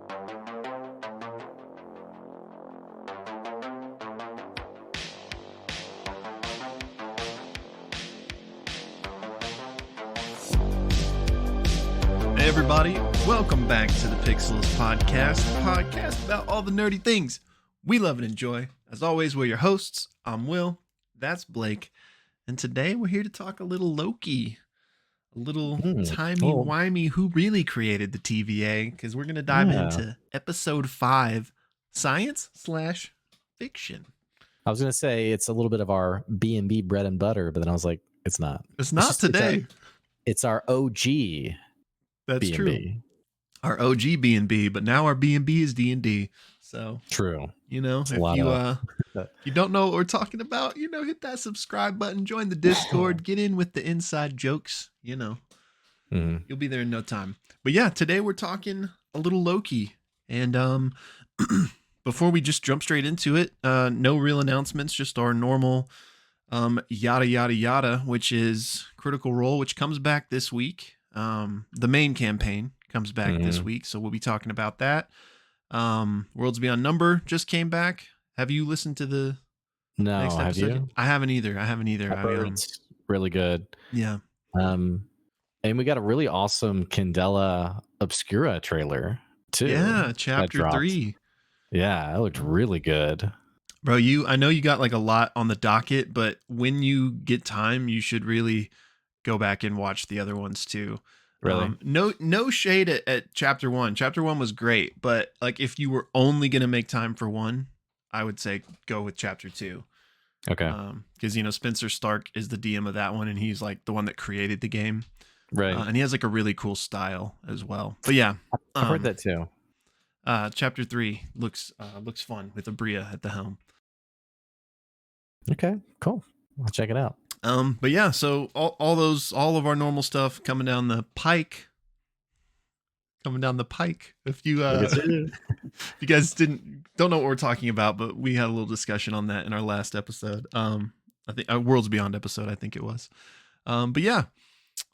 Hey everybody, welcome back to the Pixelists Podcast, a podcast about all the nerdy things we love and enjoy. As always, we're your hosts. I'm Will, that's Blake, and today we're here to talk a little Loki, a little timey-wimey who really created the TVA, because we're going to dive into episode 5, science/fiction. I was going to say it's a little bit of our B&B bread and butter, but then I was like, it's not. It's not today. It's our OG. That's B&B. true. Our OG B&B, but now our B&B is D&D. So true. You know, if you don't know what we're talking about, you know, hit that subscribe button, join the Discord, get in with the inside jokes, you know. You'll be there in no time. But yeah, today we're talking a little Loki. And before we just jump straight into it, no real announcements, just our normal yada yada yada, which is Critical Role, which comes back this week. The main campaign comes back this week, so we'll be talking about that. Worlds Beyond Number just came back. Have you listened to the next episode? Have you? I haven't either. I've heard it's really good. Yeah. And we got a really awesome Candela Obscura trailer too. Yeah, chapter 3. Yeah, that looked really good. Bro, I know you got like a lot on the docket, but when you get time, you should really go back and watch the other ones too. Really? No shade at chapter 1. Chapter 1 was great, but like if you were only going to make time for one, I would say go with chapter 2. Okay. Because, you know, Spencer Stark is the DM of that one, and he's like the one that created the game. Right. And he has like a really cool style as well. But yeah. I've heard that too. Chapter 3 looks fun with Abria at the helm. Okay, cool. I'll check it out. But yeah, so all of our normal stuff coming down the pike. If you if you guys don't know what we're talking about, but we had a little discussion on that in our last episode. I think our Worlds Beyond episode, I think it was. But yeah,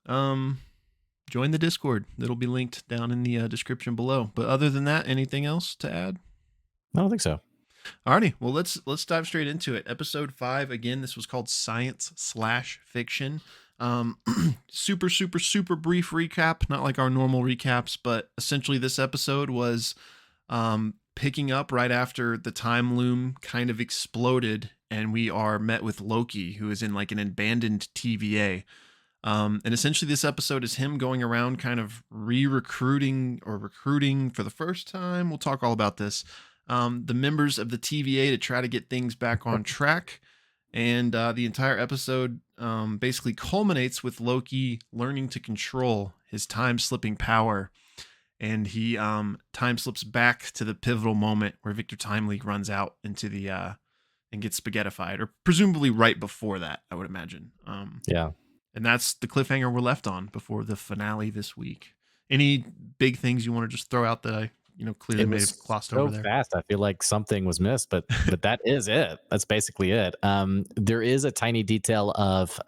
join the Discord. It'll be linked down in the description below. But other than that, anything else to add? I don't think so. Alrighty, well let's dive straight into it. Episode 5, again, this was called Science/Fiction. Super brief recap, not like our normal recaps, but essentially this episode was picking up right after the time loom kind of exploded, and we are met with Loki, who is in like an abandoned TVA. And essentially this episode is him going around kind of recruiting for the first time. We'll talk all about this. The members of the TVA to try to get things back on track. And the entire episode basically culminates with Loki learning to control his time-slipping power. And he time slips back to the pivotal moment where Victor Timely runs out into the and gets spaghettified, or presumably right before that, I would imagine. Yeah. And that's the cliffhanger we're left on before the finale this week. Any big things you want to just throw out that I clearly may have glossed over there? Fast. I feel like something was missed, but that is it. That's basically it. There is a tiny detail of,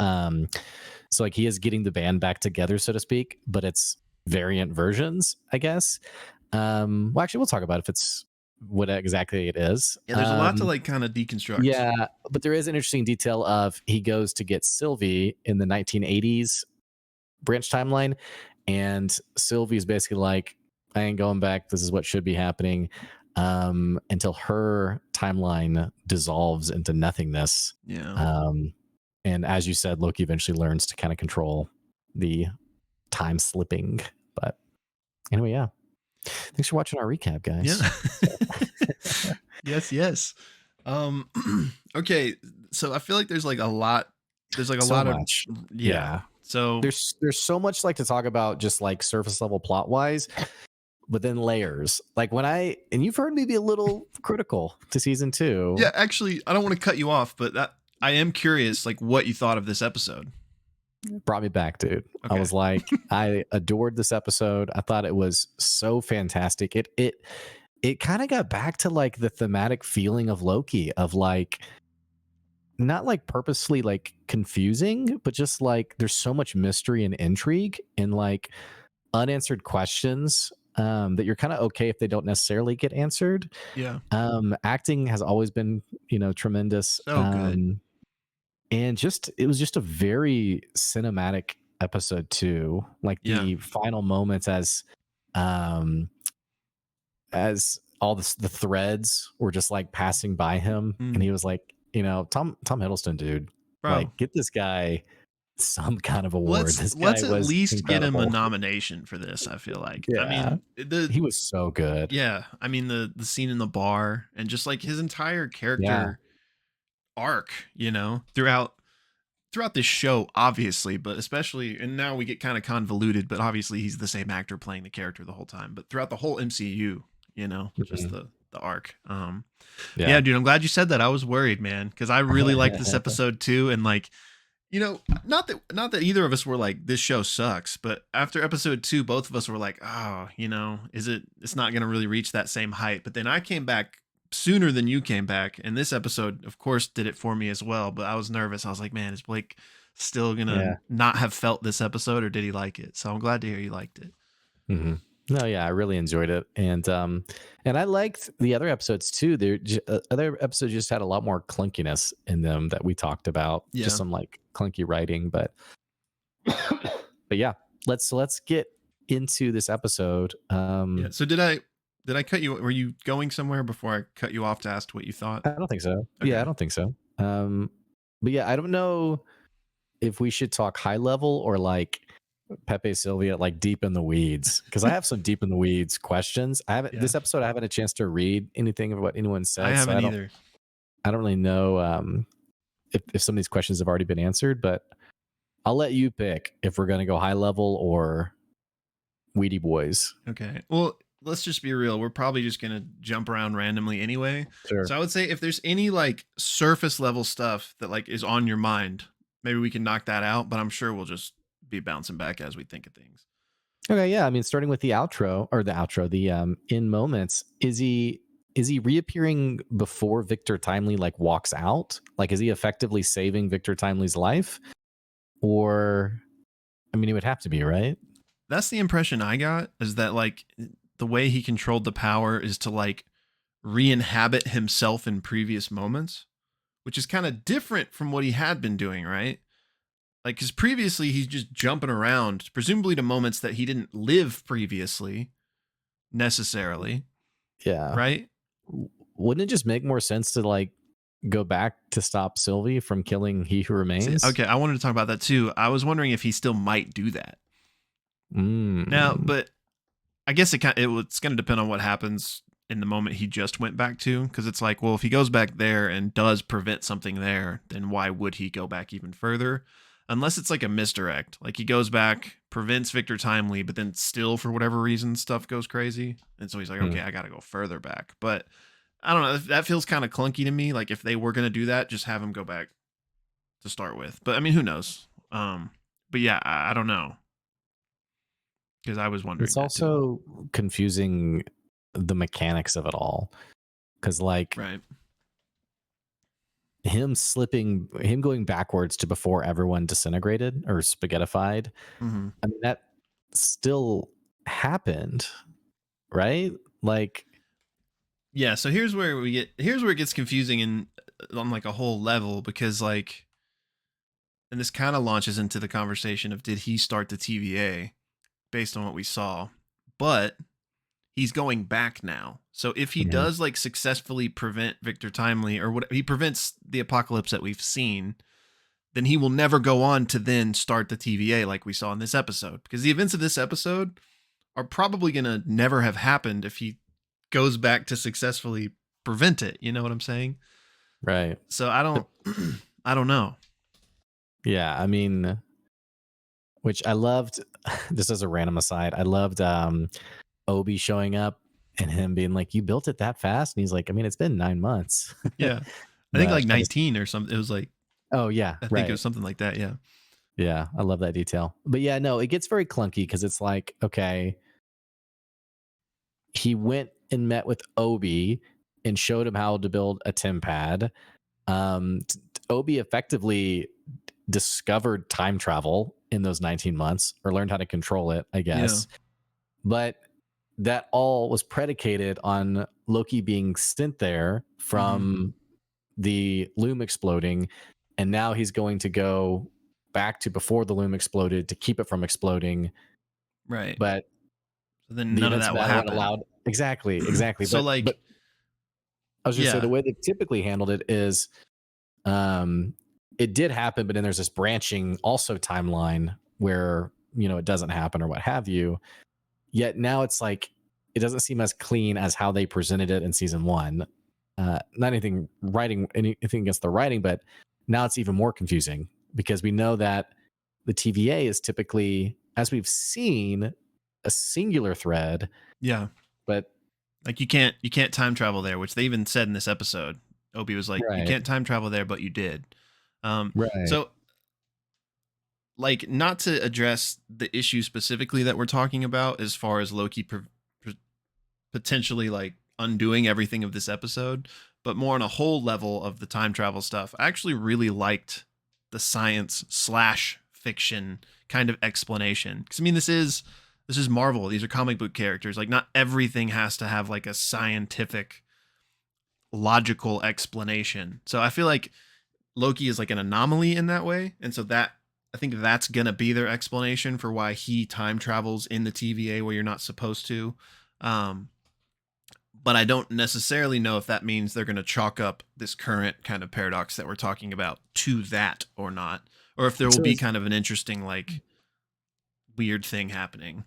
so like he is getting the band back together, so to speak, but it's variant versions, I guess. Well, actually, we'll talk about if it's what exactly it is. Yeah, there's a lot to like kind of deconstruct. Yeah, but there is an interesting detail of he goes to get Sylvie in the 1980s branch timeline, and Sylvie's basically like, I ain't going back. This is what should be happening, until her timeline dissolves into nothingness. Yeah. And as you said, Loki eventually learns to kind of control the time slipping. But anyway, yeah. Thanks for watching our recap, guys. Yeah. Yes. Okay. So I feel like there's like a lot. There's like a lot much. of yeah. So there's so much like to talk about, just like surface level plot wise. But then layers, like and you've heard me be a little critical to season 2. Yeah, actually, I don't want to cut you off, but I am curious, like what you thought of this episode. Brought me back, dude. Okay. I was like, I adored this episode. I thought it was so fantastic. It kind of got back to like the thematic feeling of Loki, of like, not like purposely like confusing, but just like there's so much mystery and intrigue and like unanswered questions that you're kind of okay if they don't necessarily get answered. Yeah. Acting has always been, tremendous. So good. And it was just a very cinematic episode too. Like Yeah. the final moments um, as all the threads were just like passing by him, and he was like, Tom Hiddleston, dude, Bro, like get this guy some kind of award. This guy let's at was least get him a incredible. nomination for this, I feel like. I Yeah, mean, the he was so good. yeah, I mean the scene in the bar and just like his entire Yeah, character arc, throughout this show, obviously, but especially, and now we get kind of convoluted, but obviously he's the same actor playing the character the whole time, but throughout the whole MCU, just the arc. Yeah, dude, I'm glad you said that. I was worried, man, because I really liked this episode too, and like, not that either of us were like, this show sucks, but after episode 2, both of us were like, oh, it's not gonna really reach that same height. But then I came back sooner than you came back, and this episode of course did it for me as well, but I was nervous. I was like, man, is Blake still gonna not have felt this episode, or did he like it? So I'm glad to hear you liked it. No, yeah, I really enjoyed it, and I liked the other episodes too. Other episodes just had a lot more clunkiness in them that we talked about. Just some like clunky writing, but yeah, let's get into this episode. So did I cut you? Were you going somewhere before I cut you off to ask what you thought? I don't think so. Okay. Yeah, I don't think so. But yeah, I don't know if we should talk high level or like Pepe Sylvia, like deep in the weeds, because I have some deep in the weeds questions. This episode, I haven't had a chance to read anything of what anyone said. I haven't either. I don't really know if some of these questions have already been answered, but I'll let you pick if we're going to go high level or weedy boys. Okay. Well, let's just be real. We're probably just going to jump around randomly anyway. Sure. So I would say if there's any like surface level stuff that like is on your mind, maybe we can knock that out, but I'm sure we'll just be bouncing back as we think of things. Okay. Yeah. I mean, starting with the in moments, is he reappearing before Victor Timely like walks out? Like, is he effectively saving Victor Timely's life? Or, I mean, it would have to be, right? That's the impression I got, is that like the way he controlled the power is to like re-inhabit himself in previous moments, which is kind of different from what he had been doing, right? Like, because previously he's just jumping around, presumably to moments that he didn't live previously necessarily. Yeah. Right? Wouldn't it just make more sense to like go back to stop Sylvie from killing He Who Remains? Okay, I wanted to talk about that too. I was wondering if he still might do that. Now, but I guess it's going to depend on what happens in the moment he just went back to, because it's like, well, if he goes back there and does prevent something there, then why would he go back even further? Unless it's like a misdirect, like he goes back, prevents Victor Timely, but then still for whatever reason stuff goes crazy, and so he's like, okay, I gotta go further back. But I don't know, that feels kind of clunky to me. Like if they were gonna do that, just have him go back to start with. But I mean, who knows? But yeah, I don't know, because I was wondering. It's also confusing the mechanics of it all, because like right. Him going backwards to before everyone disintegrated or spaghettified. I mean, that still happened, right? Like, yeah. So here's where it gets confusing on like a whole level, because like, and this kind of launches into the conversation of, did he start the TVA based on what we saw? But he's going back now. So if he does like successfully prevent Victor Timely, or what, he prevents the apocalypse that we've seen, then he will never go on to then start the TVA like we saw in this episode, because the events of this episode are probably going to never have happened if he goes back to successfully prevent it. You know what I'm saying? Right. So I don't know. Yeah. I mean, which I loved, just as a random aside, I loved Obi showing up and him being like, you built it that fast? And he's like, I mean, it's been 9 months. Yeah. I think like 19 or something. It was like, oh yeah. I think it was something like that. Yeah. Yeah. I love that detail. But yeah, no, it gets very clunky, because it's like, okay, he went and met with Obi and showed him how to build a TemPad. Obi effectively discovered time travel in those 19 months, or learned how to control it, I guess. Yeah. But that all was predicated on Loki being sent there from the loom exploding, and now he's going to go back to before the loom exploded to keep it from exploding. Right. But So then the none of events of that will that are what happen. allowed exactly. So But like, I was just say yeah, the way they typically handled it is, it did happen, but then there's this branching also timeline where it doesn't happen or what have you. Yet now it's like it doesn't seem as clean as how they presented it in season one. Not anything against the writing, but now it's even more confusing because we know that the TVA is typically, as we've seen, a singular thread, yeah. but Like you can't time travel there, which they even said in this episode. Obi was like, "You right, can't time travel there, but you did." right. So like, not to address the issue specifically that we're talking about, as far as Loki potentially like undoing everything of this episode, but more on a whole level of the time travel stuff. I actually really liked the science slash fiction kind of explanation, because I mean, this is Marvel. These are comic book characters. Like, not everything has to have like a scientific logical explanation. So I feel like Loki is like an anomaly in that way. And so that, I think that's going to be their explanation for why he time travels in the TVA where you're not supposed to. Um, but I don't necessarily know if that means they're going to chalk up this current kind of paradox that we're talking about to that or not, or if there will So be kind of an interesting, like, weird thing happening.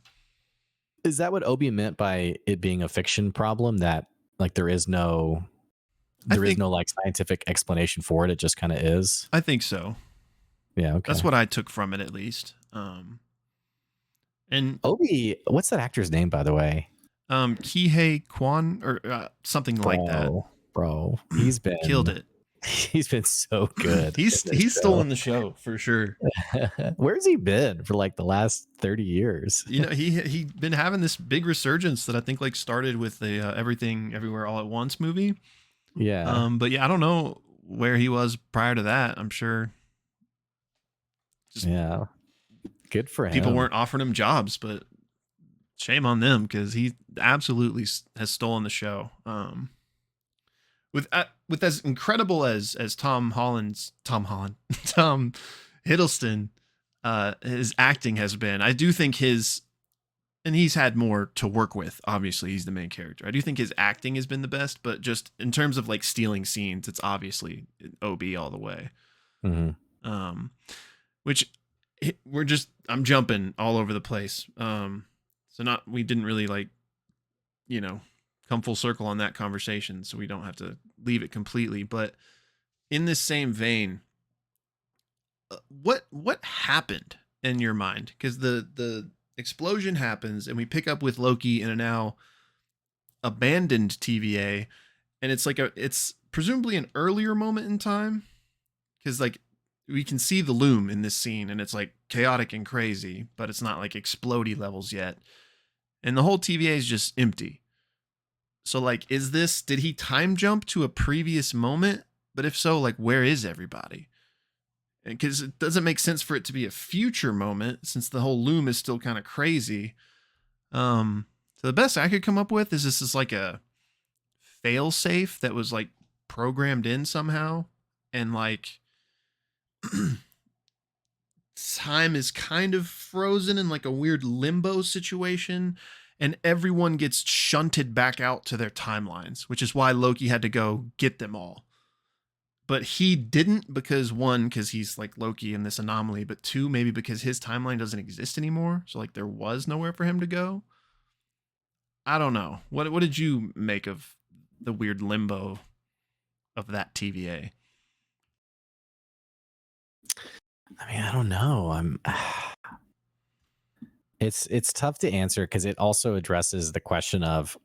is that what Obi meant by it being a fiction problem? That like there is no I think like scientific explanation for it. It just kind of is. I think so. Yeah. Okay. That's what I took from it, at least. And Obi, what's that actor's name, by the way? Kihei Kwan, or something like that. Bro, Killed it. he's been so good he's in this he's still show. in the show for sure. Where's he been for like the last 30 years? He been having this big resurgence that I think like started with the Everything Everywhere All at Once movie. Yeah. But yeah, I don't know where he was prior to that. I'm sure just Yeah. Good for people him. weren't offering him jobs, but shame on them, because he absolutely has stolen the show. With as incredible as Tom Hiddleston, his acting has been, I do think and he's had more to work with. Obviously, he's the main character. I do think his acting has been the best, but just in terms of like stealing scenes, it's obviously OB all the way. Mm-hmm. Which I'm jumping all over the place. So we didn't really like, come full circle on that conversation, so we don't have to leave it completely. But in this same vein, what happened in your mind? Because the explosion happens, and we pick up with Loki in a now abandoned TVA, and it's presumably an earlier moment in time, because like we can see the loom in this scene, and it's like chaotic and crazy, but it's not like explodey levels yet, and the whole TVA is just empty. So like, did he time jump to a previous moment? But if so, like, where is everybody? Because it doesn't make sense for it to be a future moment, since the whole loom is still kind of crazy. So the best I could come up with is this is like a fail safe that was like programmed in somehow, and like time is kind of frozen in like a weird limbo situation, and everyone gets shunted back out to their timelines, which is why Loki had to go get them all. But he didn't, because one, because he's like Loki in this anomaly, but two, maybe because his timeline doesn't exist anymore. So like there was nowhere for him to go. I don't know. What did you make of the weird limbo of that TVA? I mean, I don't know. It's tough to answer because it also addresses the question of,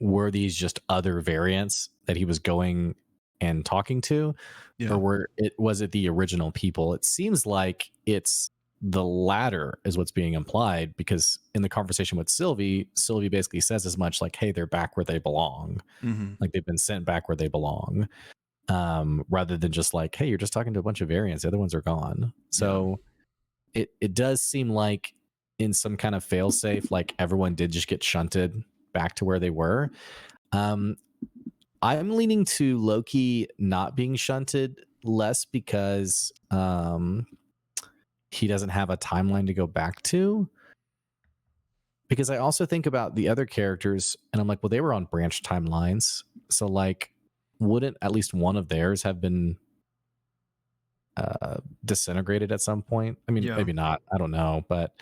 were these just other variants that he was going and talking to, Yeah. or was it the original people? It seems like it's the latter is what's being implied, because in the conversation with Sylvie basically says as much, like, hey, they're back where they belong. Mm-hmm. Like they've been sent back where they belong, rather than just like, hey, you're just talking to a bunch of variants, the other ones are gone. So it does seem like in some kind of fail safe, like everyone did just get shunted back to where they were. I'm leaning to Loki not being shunted less because he doesn't have a timeline to go back to. Because I also think about the other characters and I'm like, well, they were on branch timelines. So like, wouldn't at least one of theirs have been disintegrated at some point? I mean, Yeah. maybe not. I don't know. But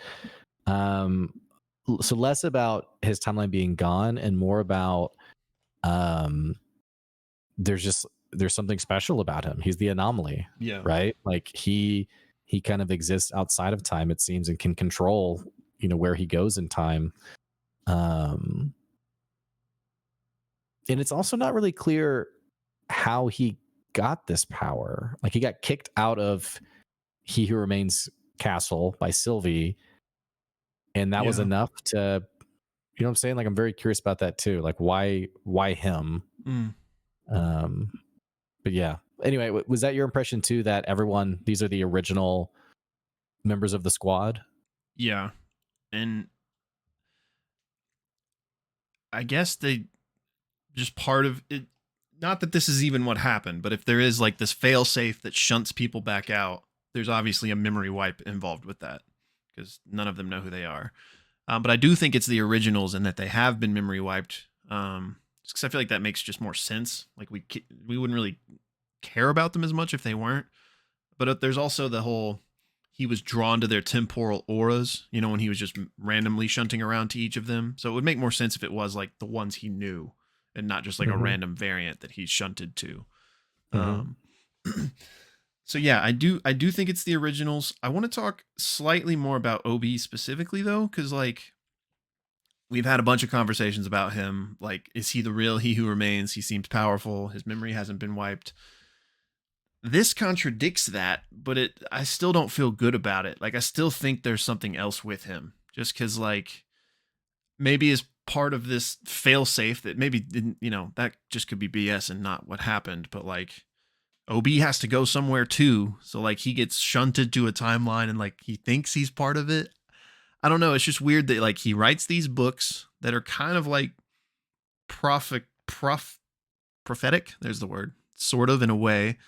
so less about his timeline being gone and more about there's something special about him. He's the anomaly. Yeah. Right? Like he kind of exists outside of time, it seems, and can control, where he goes in time. And it's also not really clear how he got this power. Like he got kicked out of He Who Remains castle by Sylvie, and that was enough to, what I'm saying? Like I'm very curious about that too. Like why him? But yeah. Anyway, was that your impression too, that these are the original members of the squad? Yeah. And I guess they just part of it, not that this is even what happened, but if there is like this fail safe that shunts people back out, there's obviously a memory wipe involved with that because none of them know who they are. But I do think it's the originals and that they have been memory wiped. Because I feel like that makes just more sense. Like we wouldn't really care about them as much if they weren't. But there's also the whole, he was drawn to their temporal auras, when he was just randomly shunting around to each of them. So it would make more sense if it was like the ones he knew and not just like a random variant that he shunted to. So yeah, I do think it's the originals. I want to talk slightly more about OB specifically though, because like we've had a bunch of conversations about him. Like, is he the real He Who Remains? He seems powerful. His memory hasn't been wiped. This contradicts that, but I still don't feel good about it. Like I still think there's something else with him, just because like maybe as part of this failsafe that maybe didn't, that just could be BS and not what happened. But like OB has to go somewhere too, so like he gets shunted to a timeline and like he thinks he's part of it. I don't know. It's just weird that like he writes these books that are kind of like prophetic. There's the word, sort of in a way.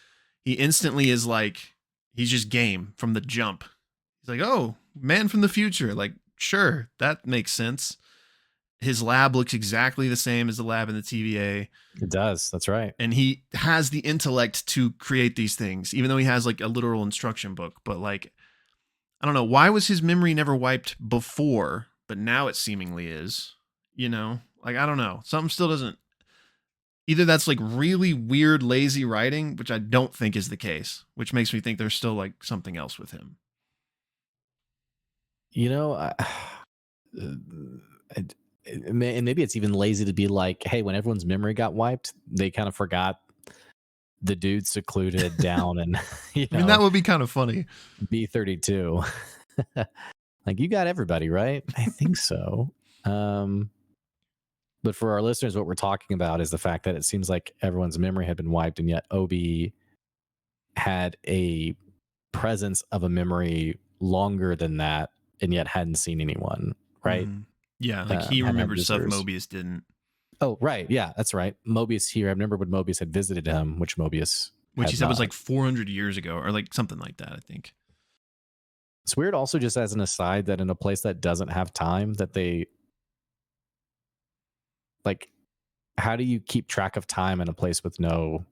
He instantly is like, he's just game from the jump. He's like, oh, man from the future. Like, sure, that makes sense. His lab looks exactly the same as the lab in the TVA. It does. That's right. And he has the intellect to create these things, even though he has like a literal instruction book. But like, I don't know. Why was his memory never wiped before, but now it seemingly is? Like, I don't know. Something still doesn't. Either that's like really weird, lazy writing, which I don't think is the case, which makes me think there's still like something else with him. And maybe it's even lazy to be like, hey, when everyone's memory got wiped, they kind of forgot the dude secluded down and I mean, that would be kind of funny. B-32. Like, you got everybody, right? I think so. But for our listeners, what we're talking about is the fact that it seems like everyone's memory had been wiped, and yet OB had a presence of a memory longer than that, and yet hadn't seen anyone, right? Yeah, like he remembered stuff Mobius didn't. Oh, right. Yeah, that's right. Mobius here. I remember when Mobius had visited him, which he said was like 400 years ago or like something like that, I think. It's weird also, just as an aside, that in a place that doesn't have time, that they like, how do you keep track of time in a place with no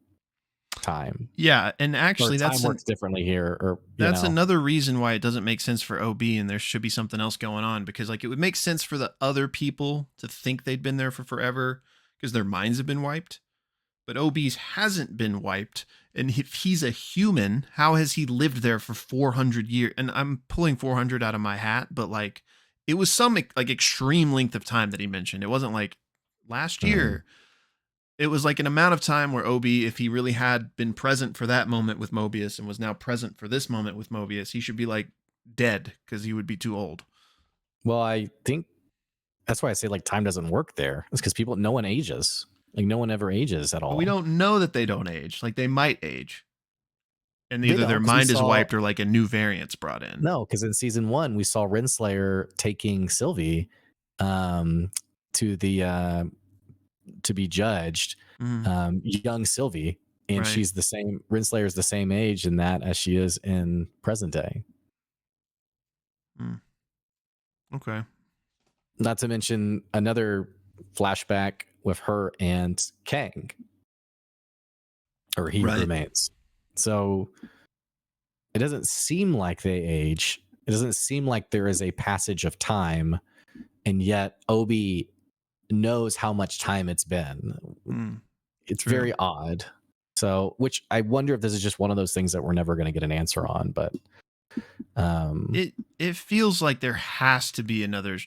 time? Yeah, and actually time works differently here. Or that's another reason why it doesn't make sense for OB, and there should be something else going on, because like it would make sense for the other people to think they'd been there for forever because their minds have been wiped. But OB's hasn't been wiped, and if he's a human, how has he lived there for 400 years? And I'm pulling 400 out of my hat, but like it was some like extreme length of time that he mentioned. It wasn't like last year. It was like an amount of time where OB, if he really had been present for that moment with Mobius and was now present for this moment with Mobius, he should be like dead because he would be too old. Well, I think that's why I say like time doesn't work there. It's because no one ages. Like no one ever ages at all. But we don't know that they don't age. Like they might age. And either their mind is wiped or like a new variant's brought in. No, because in season 1, we saw Renslayer taking Sylvie to the to be judged, young Sylvie, and Right. she's the same. Renslayer is the same age in that as she is in present day. Mm. Okay. Not to mention another flashback with her and Kang, or He Who Right. Remains. So it doesn't seem like they age. It doesn't seem like there is a passage of time, and yet Obi knows how much time it's been. It's True. very odd. So, which I wonder if this is just one of those things that we're never going to get an answer on. But it feels like there has to be another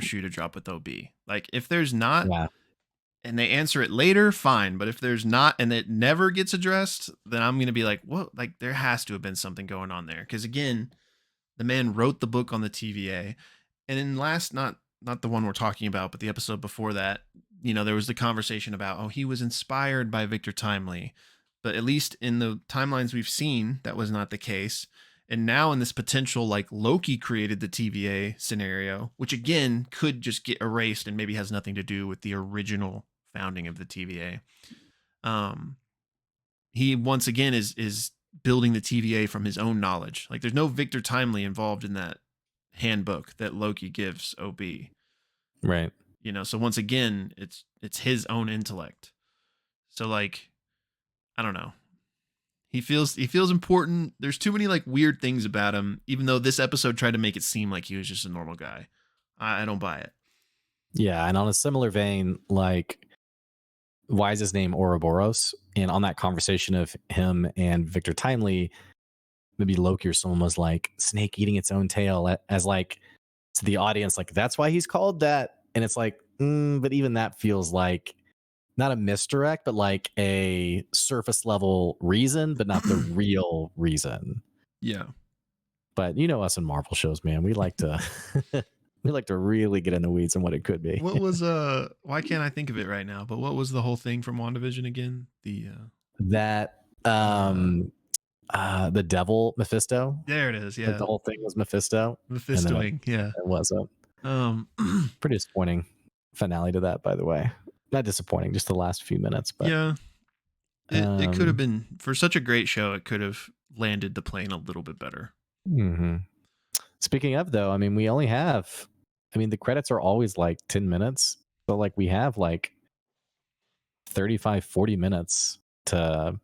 shoe to drop with OB. Like if there's not, yeah, and they answer it later, fine. But if there's not, and it never gets addressed, then I'm gonna be like, what? Like there has to have been something going on there. Because again, the man wrote the book on the TVA, and in not the one we're talking about, but the episode before that, there was the conversation about, oh, he was inspired by Victor Timely, but at least in the timelines we've seen, that was not the case. And now in this potential, like Loki created the TVA scenario, which again could just get erased and maybe has nothing to do with the original founding of the TVA. He once again is building the TVA from his own knowledge. Like there's no Victor Timely involved in that handbook that Loki gives OB. right. So once again, it's his own intellect. So like, I don't know. He feels important. There's too many like weird things about him, even though this episode tried to make it seem like he was just a normal guy. I don't buy it. Yeah, and on a similar vein, like, why is his name Ouroboros? And on that conversation of him and Victor Timely, maybe Loki or someone was like, snake eating its own tail, as like to the audience, like, that's why he's called that. And it's like, but even that feels like not a misdirect, but like a surface level reason, but not the real reason. Yeah. But us in Marvel shows, man, we like to we like to really get in the weeds on what it could be. What was why can't I think of it right now? But what was the whole thing from WandaVision again? That the devil Mephisto. There it is. Like Yeah. the whole thing was Mephisto. Mephistoing. Yeah. It wasn't. Pretty disappointing finale to that, by the way. Not disappointing, just the last few minutes. But yeah. It could have been, for such a great show, it could have landed the plane a little bit better. Mm-hmm. Speaking of, though, I mean, we only have, the credits are always like 10 minutes. So like we have like 35, 40 minutes to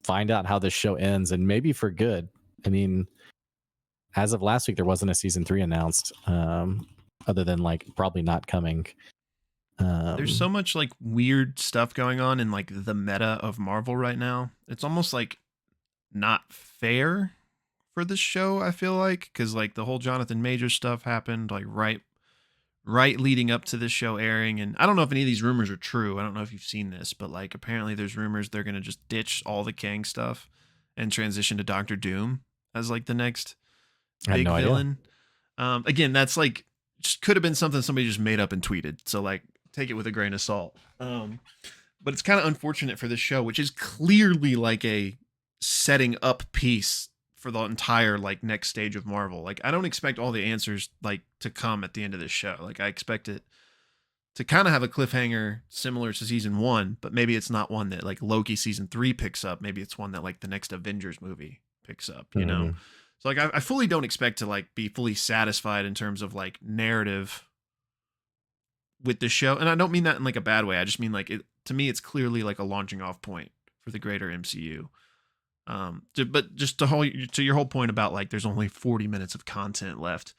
find out how this show ends, and maybe for good. I mean, as of last week, there wasn't a season 3 announced, other than like probably not coming. There's so much like weird stuff going on in like the meta of Marvel right now. It's almost like not fair for this show, I feel like, because like the whole Jonathan Majors stuff happened like right leading up to this show airing. And I don't know if any of these rumors are true. I don't know if you've seen this, but like apparently there's rumors they're gonna just ditch all the Kang stuff and transition to Doctor Doom as like the next big villain. Again, that's like just could have been something somebody just made up and tweeted. So like take it with a grain of salt. But it's kind of unfortunate for this show, which is clearly like a setting up piece for the entire like next stage of Marvel. Like I don't expect all the answers like to come at the end of this show. Like I expect it to kind of have a cliffhanger similar to season 1, but maybe it's not one that like Loki season 3 picks up. Maybe it's one that like the next Avengers movie picks up, you know? So like I fully don't expect to like be fully satisfied in terms of like narrative with the show. And I don't mean that in like a bad way. I just mean like to me, it's clearly like a launching off point for the greater MCU. But just to your whole point about like there's only 40 minutes of content left.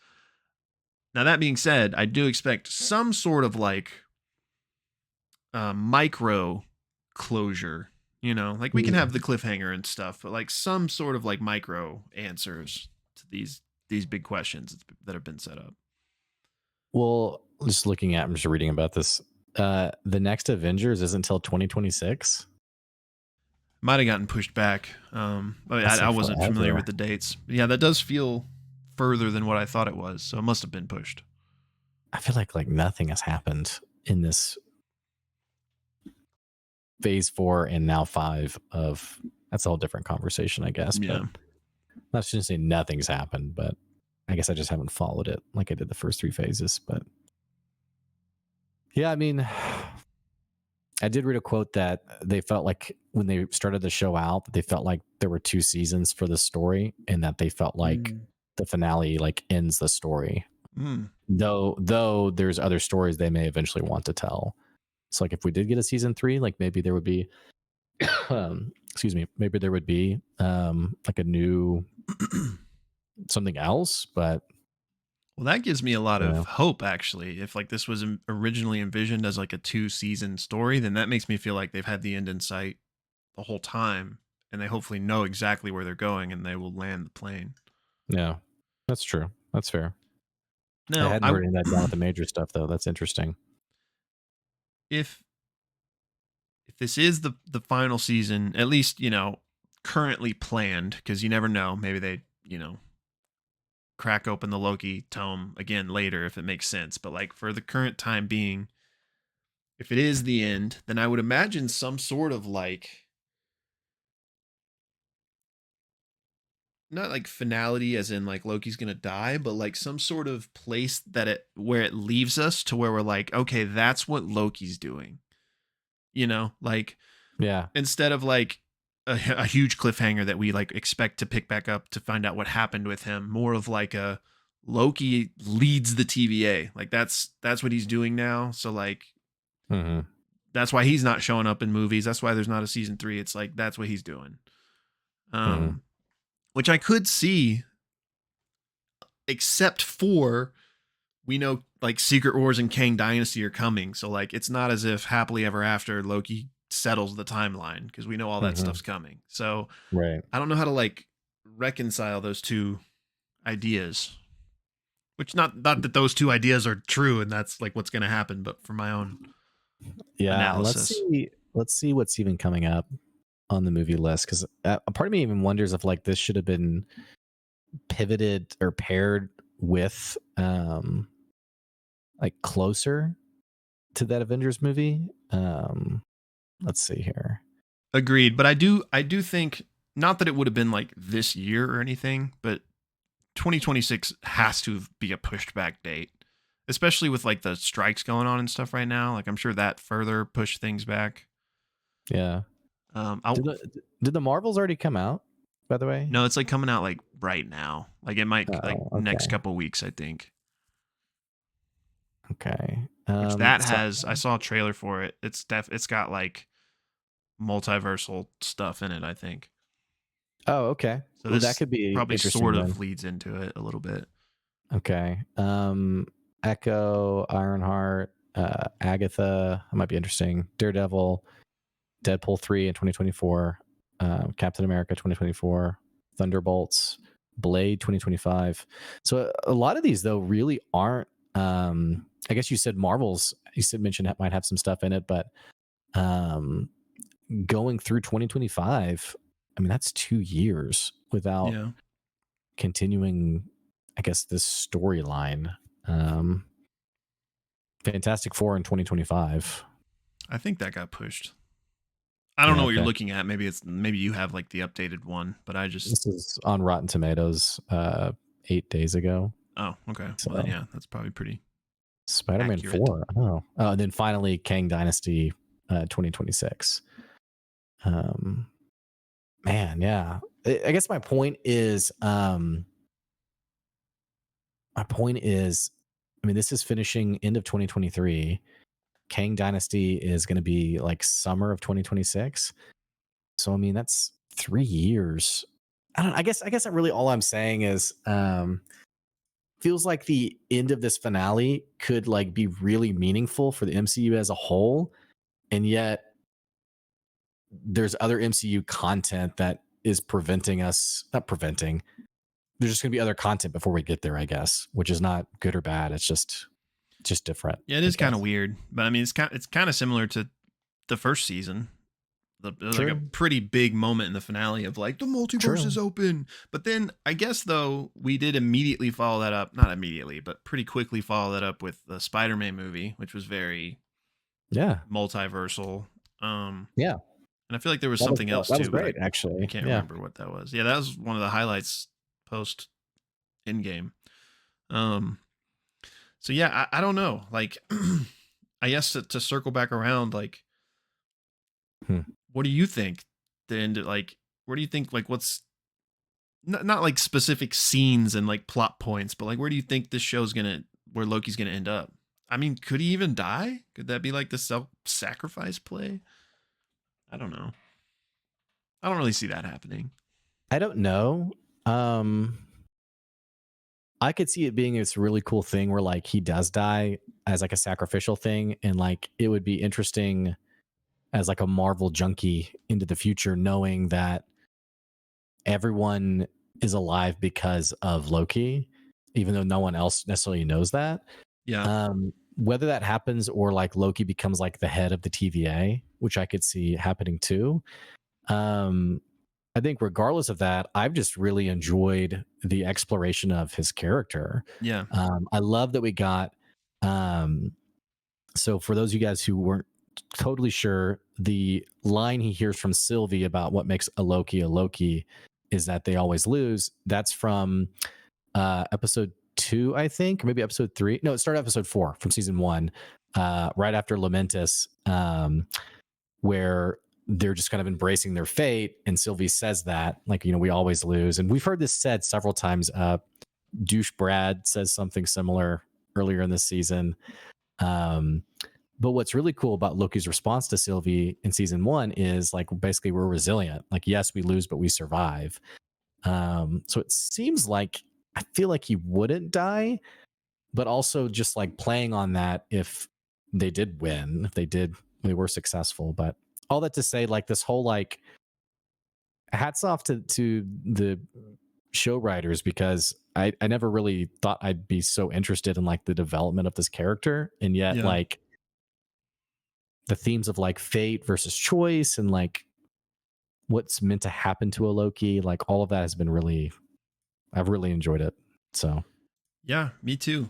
Now that being said, I do expect some sort of like micro closure. Like we can have the cliffhanger and stuff, but like some sort of like micro answers to these big questions that have been set up. Well, I'm just reading about this. The next Avengers is until 2026. Might have gotten pushed back. I wasn't familiar with the dates. But yeah, that does feel further than what I thought it was. So it must have been pushed. I feel like nothing has happened in this phase 4 and now 5 of, that's a whole different conversation, I guess. Yeah. But I shouldn't say nothing's happened, but I guess I just haven't followed it like I did the first 3 phases. But Yeah, I mean, I did read a quote that they felt like when they started the show out, they felt like there were 2 seasons for the story, and that they felt like Mm. the finale like ends the story. Mm. Though there's other stories they may eventually want to tell. So like if we did get a season 3, like maybe there would be excuse me, maybe there would be like a new something else, but Well, that gives me a lot you of know, hope, actually. If like this was originally envisioned as like a 2-season story, then that makes me feel like they've had the end in sight the whole time, and they hopefully know exactly where they're going, and they will land the plane. yeah, that's true. That's fair. I Now, hadn't heard any of that down with the major stuff though. That's interesting. if this is the final season, at least currently planned, because you never know, maybe they crack open the Loki tome again later if it makes sense. But like for the current time being, if it is the end, then I would imagine some sort of like not like finality as in like Loki's gonna die, but like some sort of place that it where it leaves us to where we're like, okay, that's what Loki's doing. Like Yeah. instead of like a huge cliffhanger that we like expect to pick back up to find out what happened with him, more of like a Loki leads the TVA. Like that's what he's doing now. So like Mm-hmm. that's why he's not showing up in movies. That's why there's not a season 3. It's like that's what he's doing. Mm-hmm. Which I could see, except for we know like Secret Wars and Kang Dynasty are coming. So like it's not as if happily ever after Loki settles the timeline because we know all that Mm-hmm. stuff's coming. So Right. I don't know how to like reconcile those two ideas. Which not that those two ideas are true and that's like what's going to happen, but for my own Yeah, and analysis. let's see what's even coming up on the movie list, because a part of me even wonders if like this should have been pivoted or paired with like closer to that Avengers movie. Let's see here. Agreed, but I do think not that it would have been like this year or anything, but 2026 has to be a pushed back date, especially with like the strikes going on and stuff right now. Like I'm sure that further pushed things back. Yeah. I Did the Marvels already come out, by the way? No, it's like coming out like right now. Like it might like Oh, next okay. couple weeks, I think. Okay. Which that So has I saw a trailer for it. It's got like multiversal stuff in it, I think. oh, okay. So Well, that this could be probably interesting sort then. of leads into it a little bit. Okay. Echo, Ironheart, Agatha, that might be interesting. Daredevil, Deadpool 3 in 2024, Captain America 2024, Thunderbolts, Blade 2025. So a lot of these though really aren't. I guess you said Marvels. You said mentioned it might have some stuff in it, but um, going through 2025, I mean that's 2 years without Yeah. continuing, I guess, this storyline. Fantastic Four in 2025. I think that got pushed. I don't Yeah, know what you're okay. looking at. Maybe you have like the updated one, but I just This is on Rotten Tomatoes 8 days ago. oh, okay. So Well then yeah, that's probably pretty Spider-Man accurate. 4. Oh, and then finally Kang Dynasty 2026. Man, yeah. I guess my point is I mean, this is finishing end of 2023. Kang Dynasty is going to be like summer of 2026. So I mean, that's 3 years. I guess that really all I'm saying is feels like the end of this finale could like be really meaningful for the MCU as a whole, and yet there's other MCU content that is preventing us, not preventing. There's just going to be other content before we get there, I guess, which is not good or bad. It's just different. Yeah, it I is kind of guess. weird, but I mean it's kind of similar to the first season. There's like a True. pretty big moment in the finale of like the multiverse True. is open. But then I guess though we did immediately follow that up, not immediately, but pretty quickly follow that up with the Spider-Man movie, which was very Yeah. multiversal. Yeah. And I feel like there was something else That was too, but I great, actually. can't Yeah. remember what that was. Yeah, that was one of the highlights post Endgame. Um, so yeah, I don't know. Like I guess to circle back around, like, Hmm. what do you think? Then, like, where do you think, like, what's not like specific scenes and like plot points, but like, where do you think this show's gonna, where Loki's gonna end up? I mean, could he even die? Could that be like the self-sacrifice play? I don't know. I don't really see that happening. I don't know. I could see it being this really cool thing where like he does die as like a sacrificial thing, and like it would be interesting as like a Marvel junkie into the future, knowing that everyone is alive because of Loki, even though no one else necessarily knows that. Yeah. Whether that happens or like Loki becomes like the head of the TVA, which I could see happening too. Um, I think regardless of that, I've just really enjoyed the exploration of his character. Yeah. I love that we got. Um, so for those of you guys who weren't totally sure, the line he hears from Sylvie about what makes a Loki is that they always lose. That's from episode 2, I think, or maybe episode 3. No, it started episode 4 from season 1, right after Lamentus, where they're just kind of embracing their fate. And Sylvie says that, like, we always lose. And we've heard this said several times. Douche Brad says something similar earlier in this season. But what's really cool about Loki's response to Sylvie in season 1 is like, basically, we're resilient. Like, yes, we lose, but we survive. So it seems like, I feel like he wouldn't die, but also just like playing on that if they did win, if they were successful. But all that to say, like, this whole, like, hats off to the show writers, because I never really thought I'd be so interested in like the development of this character, and yet Yeah. like the themes of like fate versus choice and like what's meant to happen to a Loki, like all of that has been really, I've really enjoyed it. So Yeah, me too.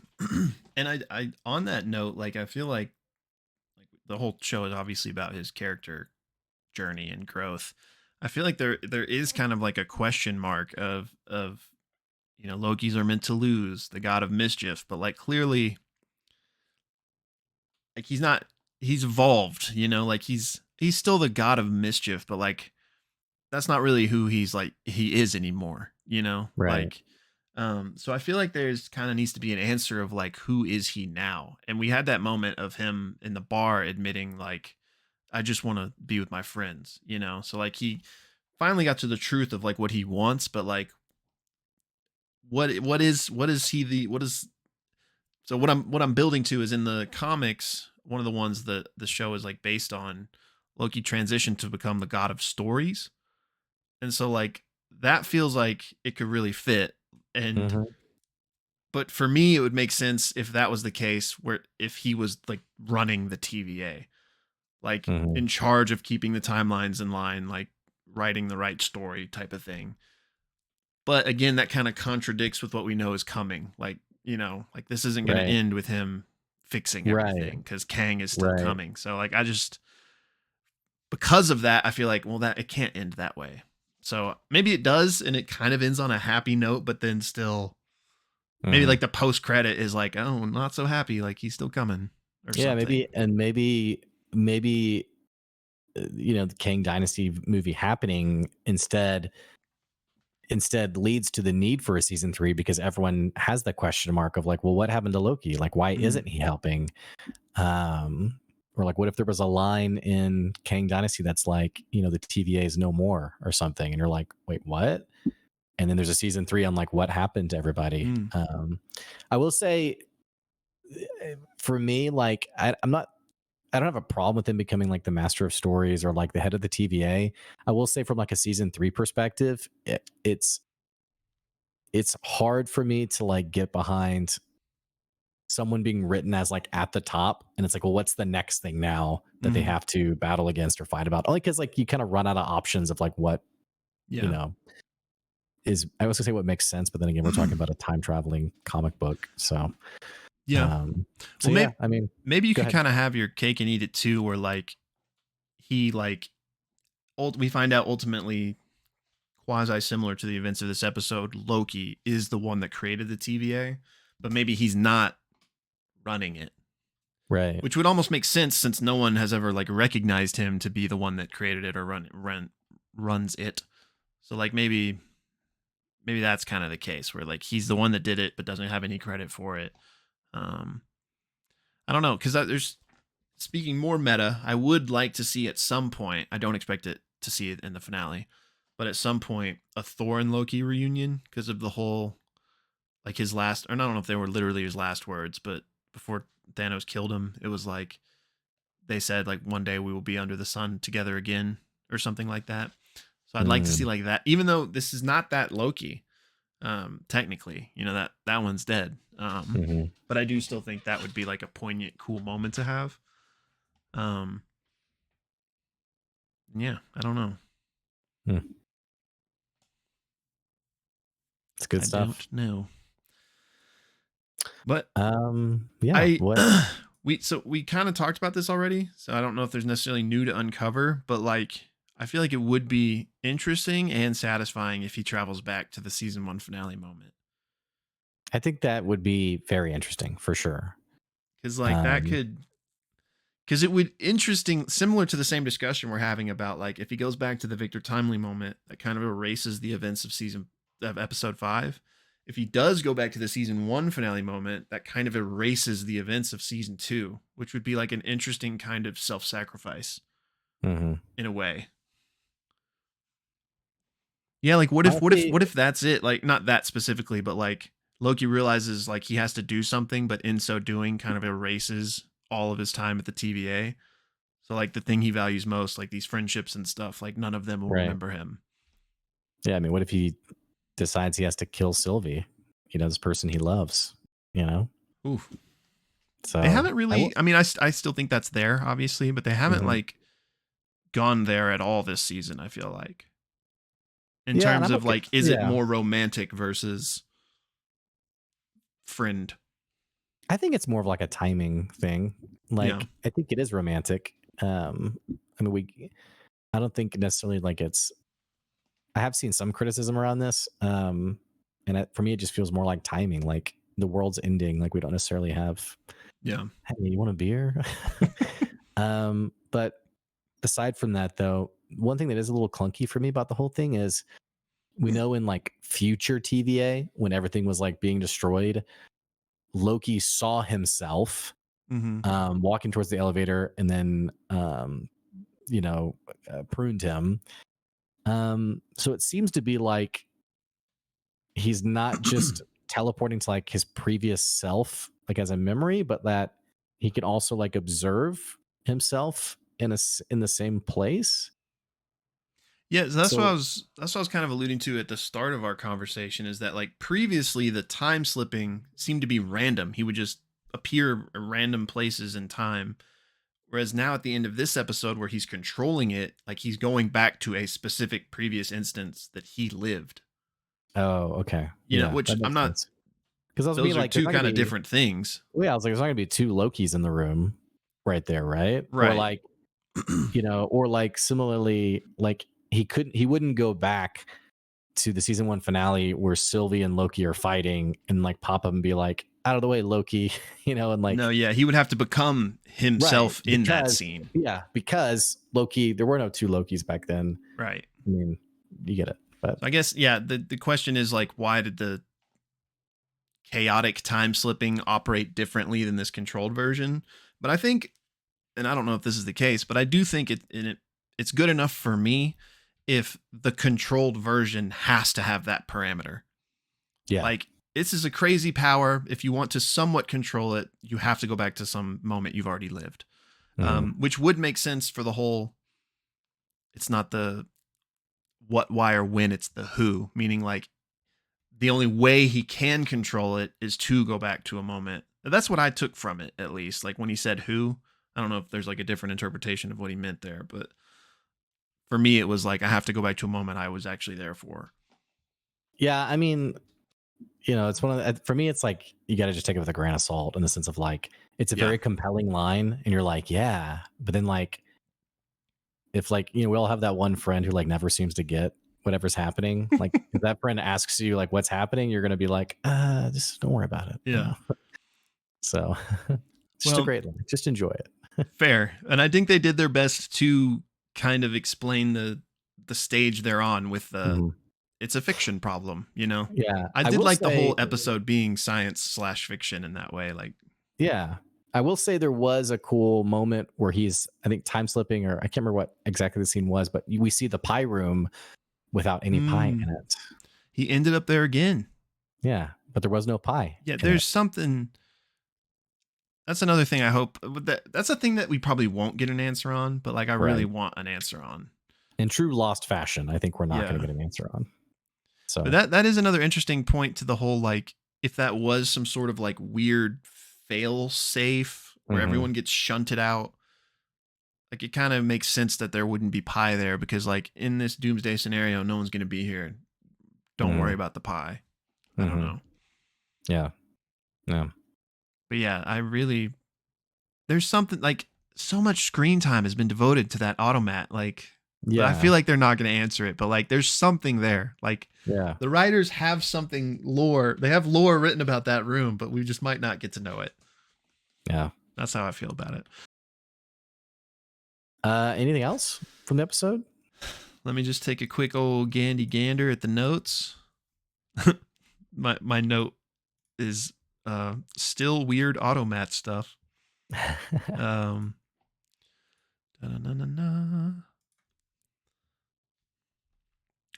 And I on that note, like, I feel like the whole show is obviously about his character journey and growth. I feel like there is kind of like a question mark of Loki's are meant to lose, the god of mischief, but like clearly, like, he's not, he's evolved, like he's still the god of mischief, but like that's not really who he is anymore, right. like, so I feel like there's kind of needs to be an answer of like, who is he now? And we had that moment of him in the bar admitting like, I just want to be with my friends, so like he finally got to the truth of like what he wants, but like what is he the what is so what I'm building to is in the comics, one of the ones that the show is like based on, Loki transitioned to become the god of stories. And so like that feels like it could really fit. And Mm-hmm. but for me it would make sense if that was the case, where if he was like running the TVA, like Mm-hmm. in charge of keeping the timelines in line, like writing the right story type of thing. But again, that kind of contradicts with what we know is coming. Like, like this isn't going to Right. end with him fixing Right. everything because Kang is still Right. coming. So like because of that, I feel like, well, that it can't end that way. So maybe it does, and it kind of ends on a happy note, but then still maybe Mm-hmm. like the post credit is like, oh, not so happy, like he's still coming or Yeah, something. maybe the Kang Dynasty movie happening instead leads to the need for a season 3, because everyone has that question mark of like, well, what happened to Loki? Like, why Mm, isn't he helping? Or like, what if there was a line in Kang Dynasty that's like, the TVA is no more or something, and you're like, wait, what? And then there's a season 3 on like what happened to everybody. mm, I will say, for me, like, I don't have a problem with him becoming like the master of stories or like the head of the TVA. I will say, from like a season 3 perspective, it's hard for me to like get behind someone being written as like at the top, and it's like, well, what's the next thing now that they mm, have to battle against or fight about? Only because like you kind of run out of options of like what you yeah. know is, I was gonna say what makes sense, but then again, we're talking about a time traveling comic book. So Yeah. so Well, yeah, maybe I mean, maybe you go could ahead. kind of have your cake and eat it too, where like he like we find out ultimately, quasi similar to the events of this episode, Loki is the one that created the TVA, but maybe he's not running it. Right. which would almost make sense since no one has ever like recognized him to be the one that created it or runs it. So like maybe that's kind of the case where like he's the one that did it but doesn't have any credit for it. I don't know, because there's, speaking more meta, I would like to see at some point, I don't expect it to see it in the finale, but at some point a Thor and Loki reunion, because of the whole like his last, or I don't know if they were literally his last words, but before Thanos killed him, it was like they said like one day we will be under the sun together again or something like that. So I'd like to see like that, even though this is not that Loki, technically, you know, that one's dead. But I do still think that would be like a poignant, cool moment to have. Yeah, I don't know. It's good stuff. I don't know. But yeah, we kind of talked about this already, so I don't know if there's necessarily new to uncover, but like I feel like it would be interesting and satisfying if he travels back to the season 1 finale moment. I think that would be very interesting for sure. Because like that could, because it would interesting, similar to the same discussion we're having about like if he goes back to the Victor Timely moment, that kind of erases the events of episode 5. If he does go back to the season 1 finale moment, that kind of erases the events of season 2, which would be like an interesting kind of self-sacrifice in a way. Yeah, like what if that's it? Like not that specifically, but like Loki realizes like he has to do something, but in so doing kind of erases all of his time at the TVA. So like the thing he values most, like these friendships and stuff, like none of them will remember him. Yeah, I mean, what if he decides he has to kill Sylvie, you know, this person he loves, you know? Oof. So they haven't really, I mean, I still think that's there, obviously, but they haven't like gone there at all this season, I feel like. In terms of like, is it more romantic versus friend? I think it's more of like a timing thing. Like, I think it is romantic. I mean, I don't think necessarily like I have seen some criticism around this. And for me, it just feels more like timing. Like the world's ending. Like we don't necessarily have, hey, you want a beer? But aside from that though, one thing that is a little clunky for me about the whole thing is we know in like future TVA, when everything was like being destroyed, Loki saw himself walking towards the elevator and then, pruned him. So it seems to be like he's not just teleporting to like his previous self, like as a memory, but that he can also like observe himself in the same place. Yeah, that's what I was kind of alluding to at the start of our conversation, is that like previously the time slipping seemed to be random. He would just appear at random places in time. Whereas now at the end of this episode where he's controlling it, like he's going back to a specific previous instance that he lived. Oh, okay. You know, which I'm not, because I was those being are like two kind of different things. Yeah, I was like, there's not gonna be two Lokis in the room right there, right? Right. Or like, or like similarly, like he wouldn't go back to the season 1 finale where Sylvie and Loki are fighting and like pop up and be like, out of the way, Loki, and like, no, yeah, he would have to become himself in that scene. Yeah, because Loki, there were no two Lokis back then. Right. I mean, you get it. But so I guess, yeah, the question is like, why did the chaotic time slipping operate differently than this controlled version? But I think, and I don't know if this is the case, but I do think it's good enough for me if the controlled version has to have that parameter. Yeah. Like, this is a crazy power. If you want to somewhat control it, you have to go back to some moment you've already lived. Which would make sense for the whole, it's not the what, why, or when, it's the who, meaning like the only way he can control it is to go back to a moment. That's what I took from it, at least. Like when he said who, I don't know if there's like a different interpretation of what he meant there, but for me, it was like, I have to go back to a moment I was actually there for. Yeah. I mean, it's one of for me, it's like, you got to just take it with a grain of salt in the sense of like, it's a very compelling line and you're like, yeah, but then like, if like, we all have that one friend who like never seems to get whatever's happening. Like if that friend asks you like, what's happening, you're going to be like, just don't worry about it. Yeah. So Just a great line. Just enjoy it. Fair. And I think they did their best to kind of explain the stage they're on with the it's a fiction problem, you know? Yeah. I did will like the say, whole episode being science/fiction in that way. Like, yeah. I will say there was a cool moment where he's, I think, time slipping, or I can't remember what exactly the scene was, but we see the pie room without any pie in it. He ended up there again. Yeah, but there was no pie. Yeah, there's something. That's another thing I hope. That's a thing that we probably won't get an answer on, but like I really want an answer on. In true Lost fashion, I think we're not going to get an answer on. So but that is another interesting point to the whole, like, if that was some sort of like weird fail safe where everyone gets shunted out, like it kind of makes sense that there wouldn't be pie there, because like in this doomsday scenario, no one's going to be here. Don't worry about the pie. I don't know. Yeah. But yeah, there's something like so much screen time has been devoted to that automat. Like, yeah, I feel like they're not going to answer it, but like there's something there. Like, the writers have something they have lore written about that room, but we just might not get to know it. Yeah. That's how I feel about it. Anything else from the episode? Let me just take a quick old gander at the notes. my note is still weird automat stuff.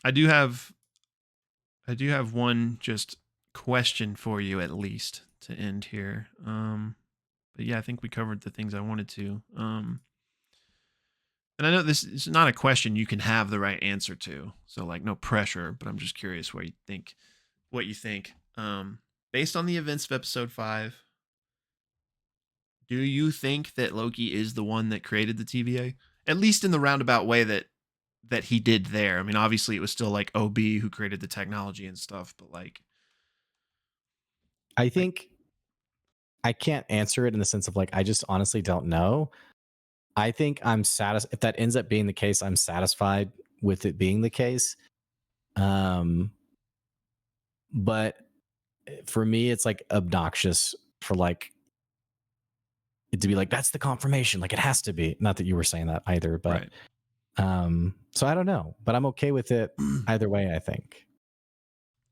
I do have one just question for you, at least, to end here. But yeah, I think we covered the things I wanted to. And I know this is not a question you can have the right answer to, so like no pressure, but I'm just curious what you think. Based on the events of episode 5, do you think that Loki is the one that created the TVA? At least in the roundabout way that he did there. I mean, obviously it was still like OB who created the technology and stuff, but like, I think I can't answer it in the sense of like, I just honestly don't know. I think I'm satisfied if that ends up being the case. I'm satisfied with it being the case. But for me, it's like obnoxious for like it to be like, that's the confirmation. Like it has to be. Not that you were saying that either, but so I don't know, but I'm okay with it either way. I think.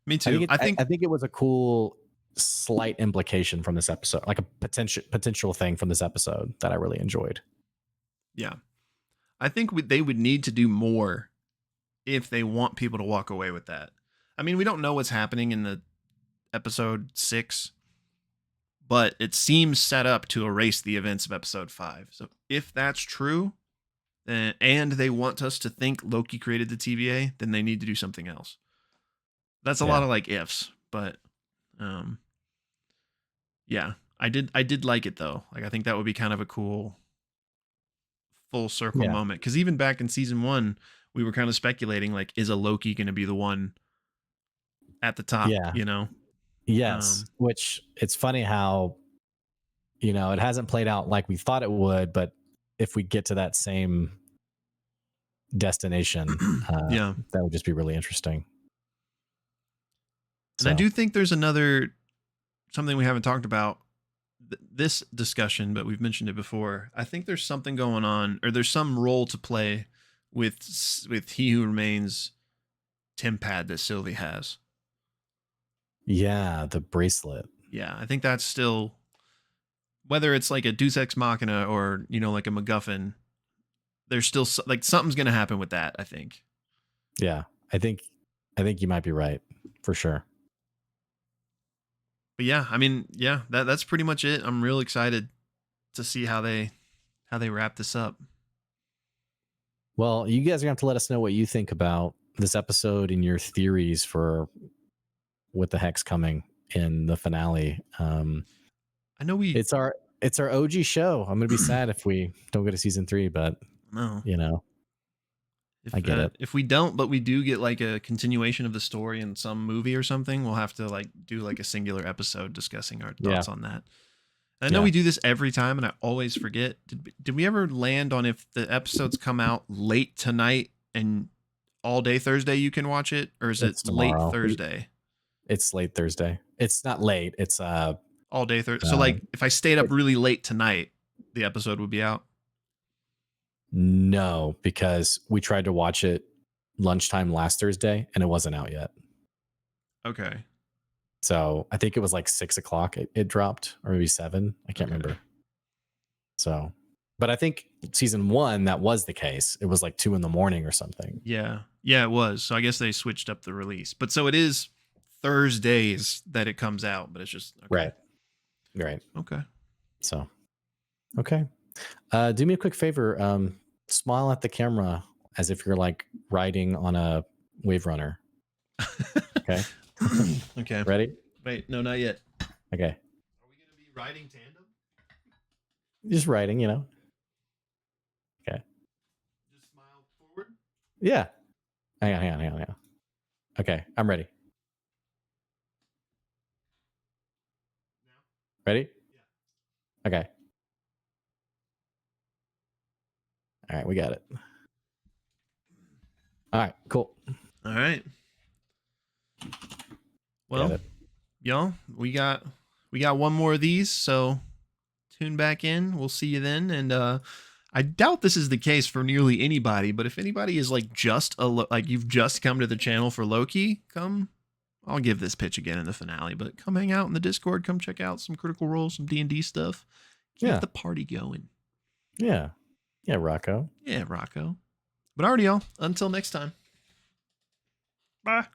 Me too. I think it was a cool slight implication from this episode, like a potential thing from this episode that I really enjoyed. Yeah. I think they would need to do more if they want people to walk away with that. I mean, we don't know what's happening in the episode 6, but it seems set up to erase the events of episode 5. So if that's true, then, and they want us to think Loki created the TVA, then they need to do something else. That's a lot of like ifs, but yeah, I did like it though. Like I think that would be kind of a cool full circle moment, because even back in season 1 we were kind of speculating like, is a Loki going to be the one at the top? You know? Yes. Which it's funny how it hasn't played out like we thought it would, but if we get to that same destination, that would just be really interesting. And I do think there's something we haven't talked about this discussion, but we've mentioned it before. I think there's something going on, or there's some role to play with He Who Remains TemPad that Sylvie has. Yeah, the bracelet. Yeah, I think that's still, whether it's like a Deus Ex Machina or like a MacGuffin, there's still like something's gonna happen with that, I think. Yeah, I think you might be right for sure. But yeah, I mean, yeah, that's pretty much it. I'm real excited to see how they wrap this up. Well, you guys are going to have to let us know what you think about this episode and your theories for what the heck's coming in the finale. I know it's our OG show. I'm going to be sad if we don't go to season 3, but no, I get it. If we don't, but we do get like a continuation of the story in some movie or something, we'll have to like do like a singular episode discussing our thoughts on that. And I know we do this every time, and I always forget. Did we ever land on if the episodes come out late tonight and all day Thursday you can watch it, or is it late Thursday? It's late Thursday. It's not late. It's all day Thursday. So like if I stayed up really late tonight, the episode would be out. No, because we tried to watch it lunchtime last Thursday and it wasn't out yet. Okay. So I think it was like 6 o'clock it dropped, or maybe 7. I can't remember. So, but I think season 1, that was the case. It was like 2 a.m. or something. Yeah. Yeah, it was. So I guess they switched up the release. But so it is Thursdays that it comes out, but it's just Right. Okay. So, okay. Do me a quick favor. Smile at the camera as if you're like riding on a wave runner. Okay. Okay. Ready? Wait, no, not yet. Okay. Are we going to be riding tandem? Just riding, Okay. Just smile forward? Yeah. Hang on. Okay, I'm ready. Ready? Yeah. Okay. All right, we got it. All right, cool. All right. Well, y'all, we got one more of these, so tune back in. We'll see you then. And I doubt this is the case for nearly anybody, but if anybody is like you've just come to the channel for Loki, I'll give this pitch again in the finale, but come hang out in the Discord, come check out some Critical Role, some D&D stuff. Keep the party going. Yeah, Rocco. Yeah, Rocco. But alrighty, y'all. Until next time. Bye.